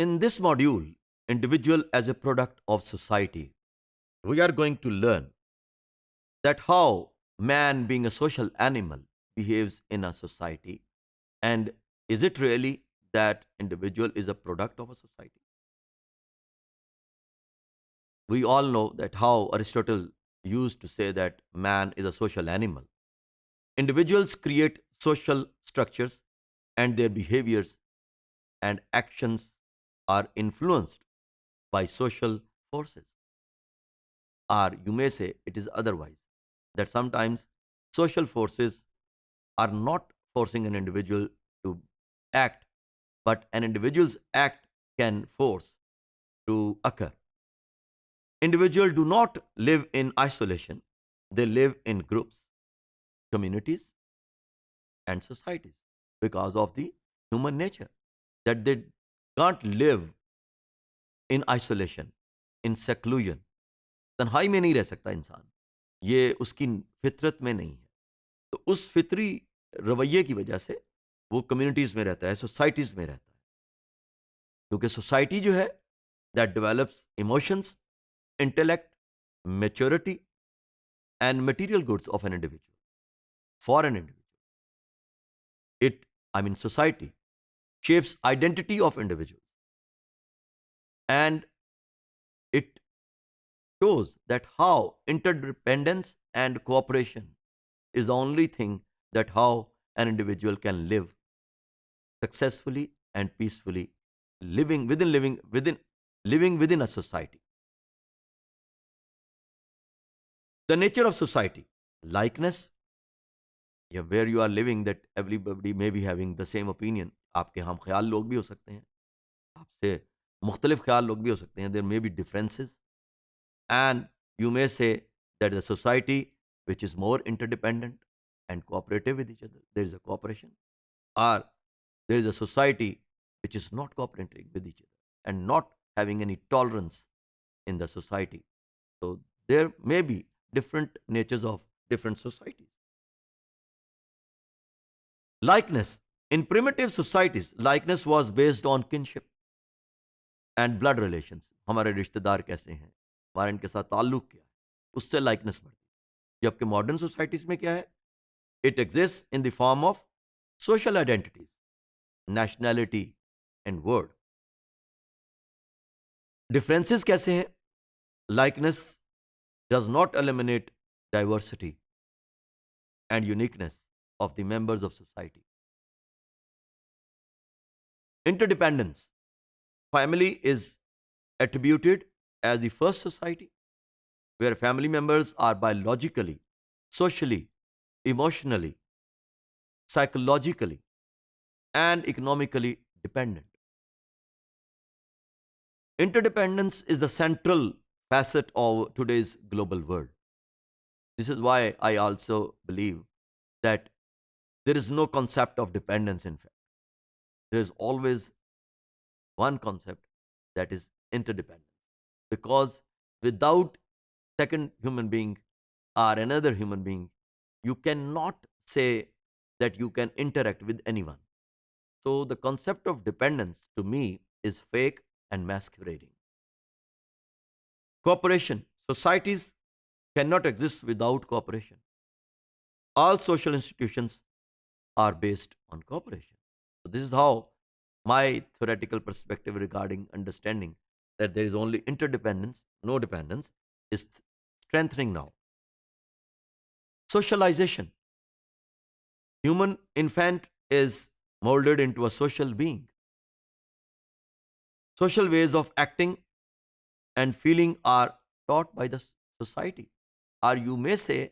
In this module, individual as a product of society, we are going to learn that how man being a social animal behaves in a society, and is it really that individual is a product of a society? We all know that how Aristotle used to say that man is a social animal. Individuals create social structures and their behaviors and actions are influenced by social forces. Or you may say it is otherwise, that sometimes social forces are not forcing an individual to act, but an individual's act can force to occur. Individuals do not live in isolation, they live in groups, communities, and societies because of the human nature, that they can't live in isolation, in seclusion. तन्हाई में नहीं रह सकता इंसान, ये उसकी फितरत में नहीं है। तो उस फितरी रवैये की वजह से वो कम्युनिटीज़ में रहता है, सोसाइटीज़ में रहता है, क्योंकि सोसाइटी जो है that develops emotions, intellect, maturity and material goods of an individual, for an individual. Society shapes identity of individuals, and it shows that how interdependence and cooperation is the only thing that how an individual can live successfully and peacefully, living within a society. The nature of society, likeness, या where you are living that everybody may be having the same opinion. आपके हम ख्याल लोग भी हो सकते हैं, आपसे मुख्तलिफ ख्याल लोग भी हो सकते हैं. There may be differences and you may say that the society which is more interdependent and cooperative with each other, there is a cooperation, और there is a society which is not cooperating with each other and not having any tolerance in the society. So there may be different natures of different societies. Likeness. In primitive societies, likeness was based on kinship and blood relations. हमारे रिश्तेदार कैसे हैं, हमारा इनके साथ ताल्लुक क्या है, उससे लाइकनेस बढ़ती है. जबकि मॉडर्न सोसाइटीज में क्या है, it exist in the form of social identities, nationality and word. Differences कैसे हैं? Likeness does not eliminate diversity and uniqueness of the members of society. Interdependence. Family is attributed as the first society where family members are biologically, socially, emotionally, psychologically, and economically dependent. Interdependence is the central facet of today's global world. This is why I also believe that there is no concept of dependence, in fact. There is always one concept, that is interdependence. Because without second human being or another human being, you cannot say that you can interact with anyone. So the concept of dependence to me is fake and masquerading. Cooperation. Societies cannot exist without cooperation. All social institutions are based on cooperation. So this is how my theoretical perspective regarding understanding that there is only interdependence, no dependence, is strengthening now. Socialization. Human infant is molded into a social being. Social ways of acting and feeling are taught by the society. Or you may say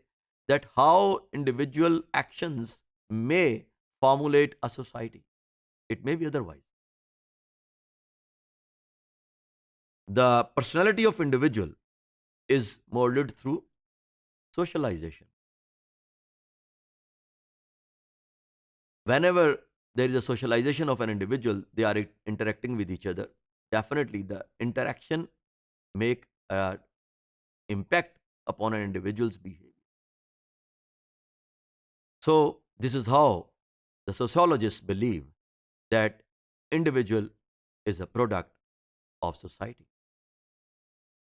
that how individual actions may formulate a society. It may be otherwise. The personality of individual is molded through socialization. Whenever there is a socialization of an individual, they are interacting with each other. Definitely the interaction make an impact upon an individual's behavior. So this is how the sociologists believe that individual is a product of society.